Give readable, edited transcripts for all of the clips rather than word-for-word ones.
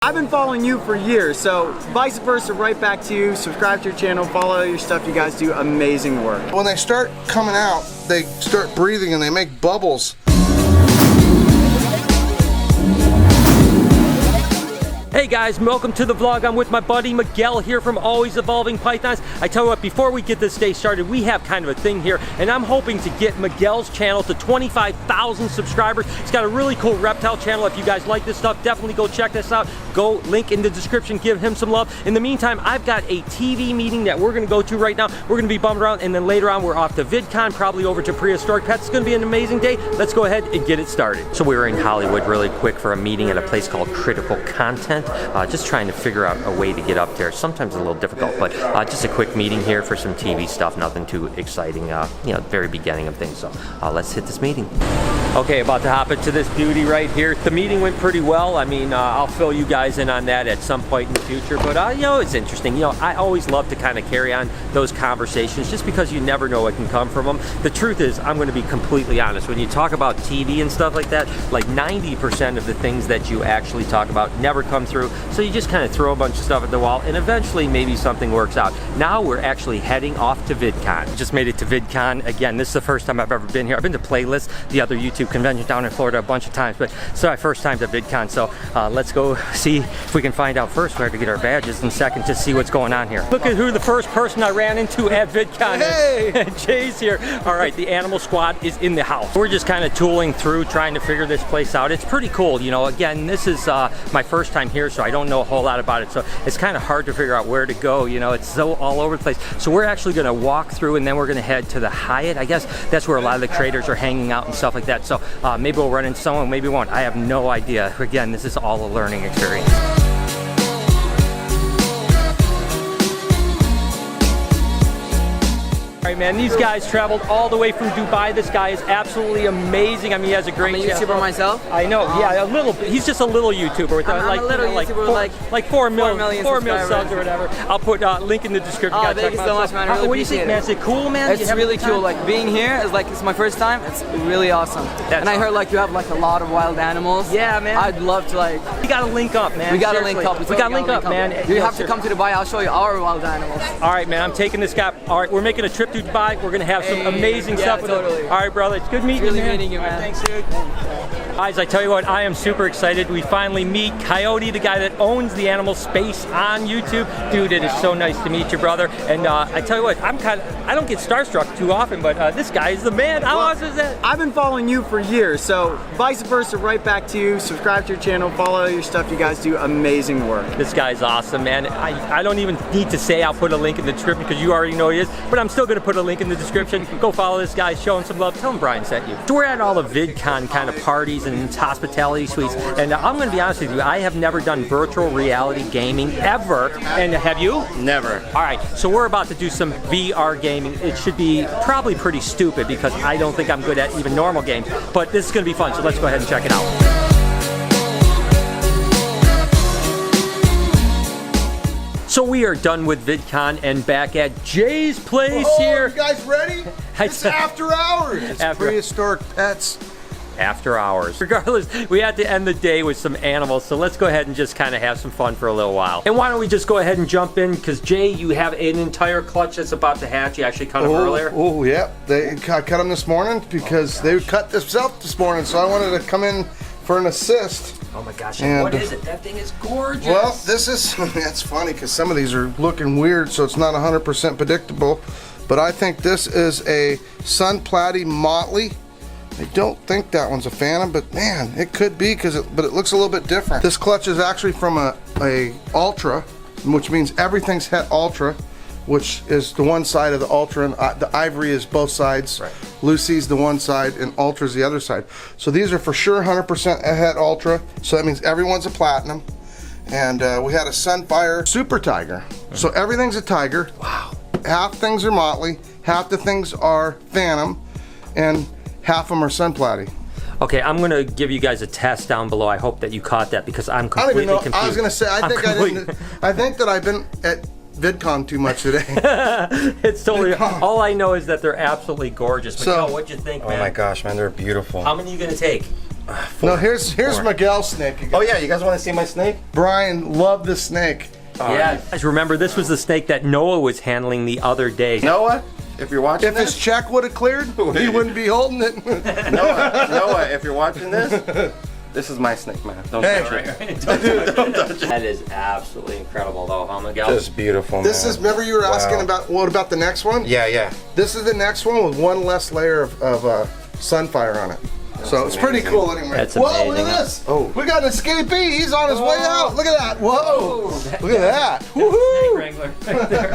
I've been following you for years, so vice versa, right back to you. Subscribe to your channel, follow your stuff. You guys do amazing work. When they start coming out, they start breathing and they make bubbles. Hey guys, welcome to the vlog. I'm with my buddy Miguel here from Always Evolving Pythons. I tell you what, before we get this day started, we have kind of a thing here, and I'm hoping to get Miguel's channel to 25,000 subscribers. He's got a really cool reptile channel. If you guys like this stuff, definitely go check this out. Go, link in the description, give him some love. In the meantime, I've got a TV meeting that we're gonna go to right now. We're gonna be bumming around, and then later on, we're off to VidCon, probably over to Prehistoric Pets. It's gonna be an amazing day. Let's go ahead and get it started. So we were in Hollywood really quick for a meeting at a place called Critical Content. Just trying to figure out a way to get up there. Sometimes a little difficult, but just a quick meeting here for some TV stuff. Nothing too exciting, you know, very beginning of things. So let's hit this meeting. Okay, about to hop into this beauty right here. The meeting went pretty well. I mean, I'll fill you guys in on that at some point in the future, but you know, it's interesting. You know, I always love to kind of carry on those conversations just because you never know what can come from them. The truth is, I'm going to be completely honest. When you talk about TV and stuff like that, like 90% of the things that you actually talk about never come through. So you just kind of throw a bunch of stuff at the wall and eventually maybe something works out. Now we're actually heading off to VidCon. Just made it to VidCon. Again, this is the first time I've ever been here. I've been to Playlist, the other YouTube convention down in Florida, a bunch of times, but it's my first time to VidCon. So let's go see if we can find out first where to get our badges, and second, just see what's going on here. Look at who the first person I ran into at VidCon is. Hey! Jay's here. All right, the animal squad is in the house. We're just kind of tooling through, trying to figure this place out. It's pretty cool, you know. Again, this is my first time here, so I don't know a whole lot about it, so it's kind of hard to figure out where to go. You know, it's so all over the place. So we're actually going to walk through, and then we're going to head to the Hyatt. I guess that's where a lot of the creators are hanging out and stuff like that. So maybe we'll run into someone, maybe we won't. I have no idea. Again, this is all a learning experience. All right, man, these guys traveled all the way from Dubai. This guy is absolutely amazing. I mean, he has a great I'm a YouTuber myself. I know, yeah, a little bit. He's just a little YouTuber with I'm a little YouTuber like 4 million subscribers. subs or whatever. I'll put link in the description. Oh, thank you so much, man. I really what do you think, man? Is it cool, man? It's really cool. Like being here is like, it's my first time. It's really awesome. And I heard like you have like a lot of wild animals. Yeah, man. I'd love to like. We gotta link up, man. We gotta link up. We gotta link up, man. You have to come to Dubai. I'll show you our wild animals. All right, man. I'm taking this guy. All right, we're making a trip to Dubai. We're gonna have some amazing stuff with totally. All right, brother. It's good meeting you, man. Meeting you, man. Thanks, dude. Guys, I tell you what, I am super excited. We finally meet Coyote, the guy that owns the animal space on YouTube. Dude, it is so nice to meet you, brother. And I tell you what, I don't get starstruck too often, but this guy is the man. How awesome is that? I've been following you for years, so vice versa, right back to you. Subscribe to your channel, follow your stuff. You guys do amazing work. This guy's awesome, man. I don't even need to say I'll put a link in the description because you already know he is, but I'm still gonna put a link in the description. Go follow this guy, show him some love. Tell him Brian sent you. So we're at all the VidCon kind of parties and hospitality suites, and I'm gonna be honest with you, I have never done virtual reality gaming ever. And have you? Never. All right, so we're about to do some VR gaming. It should be probably pretty stupid because I don't think I'm good at even normal games, but this is gonna be fun, so let's go ahead and check it out. So we are done with VidCon and back at Jay's place here. You guys ready? It's after hours. It's Prehistoric Pets. After hours. Regardless, we had to end the day with some animals, so let's go ahead and just kind of have some fun for a little while. And why don't we just go ahead and jump in, because Jay, you have an entire clutch that's about to hatch. You actually cut them earlier. Oh, yeah. I cut them this morning because they cut themselves this morning, so I wanted to come in for an assist. Oh my gosh, and what is it? That thing is gorgeous. Well, this is, that's funny because some of these are looking weird, so it's not 100% predictable, but I think this is a Sun Platy Motley. I don't think that one's a Phantom, but man, it could be but it looks a little bit different. This clutch is actually from a Ultra, which means everything's het Ultra, which is the one side of the Ultra, and the Ivory is both sides. Right. Lucy's the one side, and Ultra's the other side. So these are for sure 100% a het Ultra, so that means everyone's a Platinum. And we had a Sunfire Super Tiger. So everything's a Tiger. Wow. Half things are Motley, half the things are Phantom, and half of them are Sun Platy. Okay, I'm gonna give you guys a test down below. I hope that you caught that because I'm completely confused. I was gonna say, I think that I've been at VidCon too much today. It's totally, all I know is that they're absolutely gorgeous. Miguel, what'd you think, man? Oh my gosh, man, they're beautiful. How many are you gonna take? No, here's Miguel's snake. Oh yeah, you guys want to see my snake? Brian loved this snake. Yeah, guys, remember this was the snake that Noah was handling the other day. Noah, if you're watching If this, his check would have cleared, he wouldn't be holding it. Noah, if you're watching this, this is my snake, man. Don't touch it. Don't touch it. That is absolutely incredible, though, huh, Miguel? Just beautiful, This man. is, remember you were asking about, what about the next one? Yeah. This is the next one with one less layer of sunfire on it. So it's pretty cool looking. That's Whoa, amazing. look at this. Oh. We got an escapee. He's on his way out. Look at that. Whoa. Look at that. Woohoo. Wrangler right there.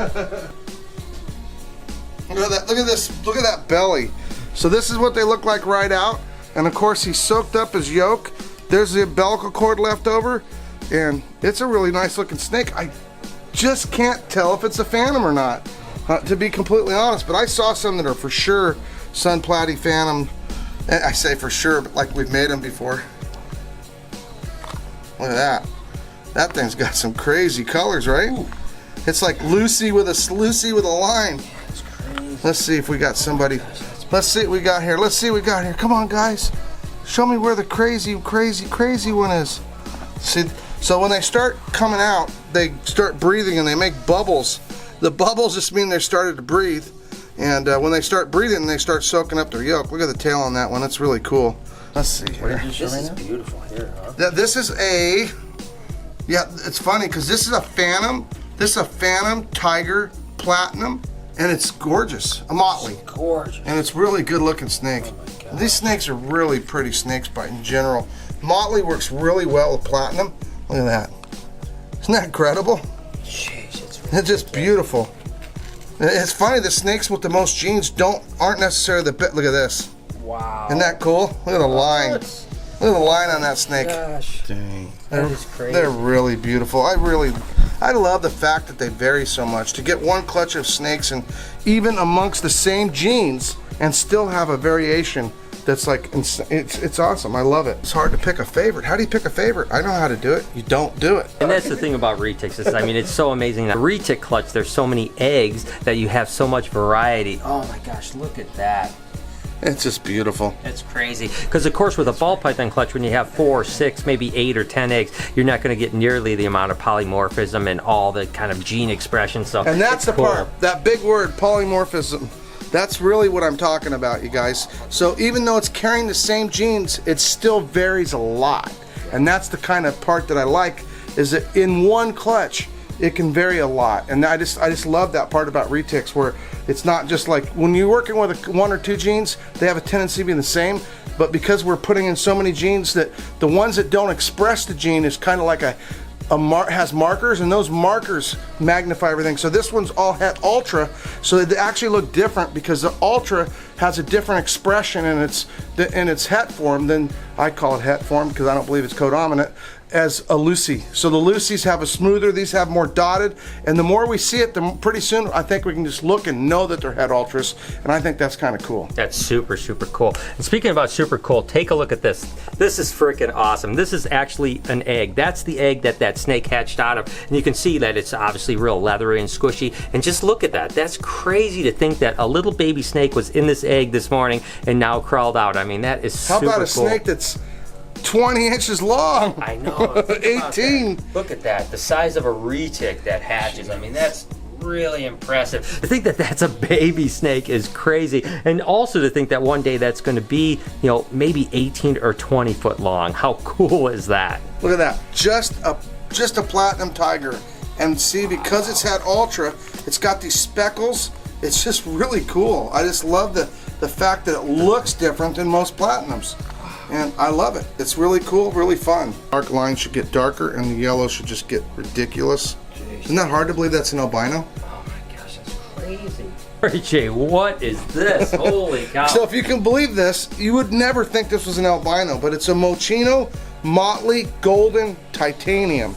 Look at that. Look at this. Look at that belly. So this is what they look like right out. And of course he soaked up his yolk. There's the umbilical cord left over. And it's a really nice looking snake. I just can't tell if it's a phantom or not, to be completely honest. But I saw some that are for sure sun platy phantom. I say for sure, but like we've made them before. Look at that. That thing's got some crazy colors, right? Ooh. It's like Lucy with a line. Let's see if we got somebody. Let's see what we got here. Let's see what we got here. Come on, guys. Show me where the crazy one is. See, so when they start coming out, they start breathing and they make bubbles. The bubbles just mean they started to breathe. And when they start breathing, they start soaking up their yolk. Look at the tail on that one. That's really cool. Let's see here. This is beautiful here, huh? This is a, yeah, it's funny because this is a phantom. This is a phantom tiger platinum, and it's gorgeous. A motley. Gorgeous. And it's really good looking snake. Oh, these snakes are really pretty snakes in general. Motley works really well with platinum. Look at that. Isn't that incredible? Jeez, it's just beautiful. It's funny, the snakes with the most genes aren't necessarily the best. Look at this. Wow. Isn't that cool? Look at the line. Look at the line on that snake. Gosh. Dang. That is crazy. They're really beautiful. I love the fact that they vary so much. To get one clutch of snakes and even amongst the same genes and still have a variation that's like, it's awesome. I love it. It's hard to pick a favorite. How do you pick a favorite? I know how to do it. You don't do it. And that's the thing about retics is, I mean, it's so amazing. That retic clutch, there's so many eggs that you have so much variety. Oh my gosh, look at that. It's just beautiful. It's crazy. Because of course with a ball python clutch, when you have 4, 6, maybe 8 or 10 eggs, you're not going to get nearly the amount of polymorphism and all the kind of gene expression. So and that's the cool. part, that big word, polymorphism. That's really what I'm talking about, you guys. So even though it's carrying the same genes, it still varies a lot. And that's the kind of part that I like, is that in one clutch, it can vary a lot. And I just love that part about retics, where it's not just like, when you're working with 1 or 2 genes, they have a tendency to be the same. But because we're putting in so many genes, that the ones that don't express the gene is kind of like has markers, and those markers magnify everything. So this one's all het ultra, so they actually look different because the ultra has a different expression in its het form than, I call it het form because I don't believe it's codominant, as a Lucy. So the Lucies have a smoother, these have more dotted, and the more we see it, pretty soon I think we can just look and know that they're het ultras, and I think that's kind of cool. That's super, super cool. And speaking about super cool, take a look at this. This is freaking awesome. This is actually an egg. That's the egg that snake hatched out of, and you can see that it's obviously real leathery and squishy, and just look at that. That's crazy to think that a little baby snake was in this egg this morning and now crawled out. I mean, that is super cool. How about a snake that's 20 inches long? I know. 18. Look at that. The size of a retic that hatches. I mean, that's really impressive. To think that that's a baby snake is crazy. And also to think that one day that's going to be, you know, maybe 18 or 20 foot long. How cool is that? Look at that. Just a platinum tiger. And see, because it's had ultra, it's got these speckles. It's just really cool. I just love the fact that it looks different than most platinums. And I love it. It's really cool, really fun. Dark line should get darker and the yellow should just get ridiculous. Jeez. Isn't that hard to believe that's an albino? Oh my gosh, that's crazy. Jay, what is this? Holy cow. So if you can believe this, you would never think this was an albino, but it's a Mochino Motley Golden Titanium.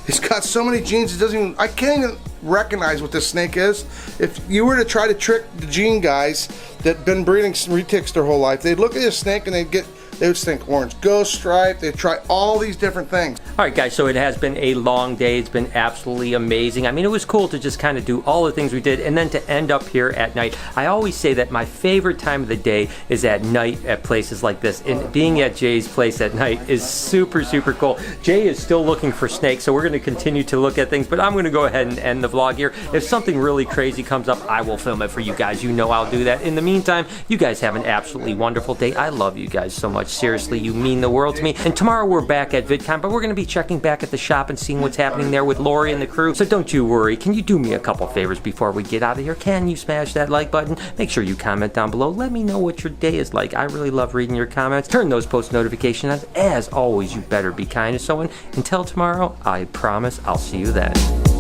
It's got so many genes, it doesn't even, I can't even recognize what this snake is. If you were to try to trick the gene guys that been breeding retics their whole life, they'd look at this snake and they'd get They would think orange ghost stripe. They'd try all these different things. All right, guys, so it has been a long day. It's been absolutely amazing. I mean, it was cool to just kind of do all the things we did and then to end up here at night. I always say that my favorite time of the day is at night at places like this. And being at Jay's place at night is super, super cool. Jay is still looking for snakes, so we're going to continue to look at things, but I'm going to go ahead and end the vlog here. If something really crazy comes up, I will film it for you guys. You know I'll do that. In the meantime, you guys have an absolutely wonderful day. I love you guys so much. Seriously, you mean the world to me. And tomorrow we're back at VidCon, but we're going to be checking back at the shop and seeing what's happening there with Lori and the crew. So don't you worry. Can you do me a couple favors before we get out of here? Can you smash that like button? Make sure you comment down below. Let me know what your day is like. I really love reading your comments. Turn those post notifications on. As always, you better be kind to someone. Until tomorrow, I promise I'll see you then.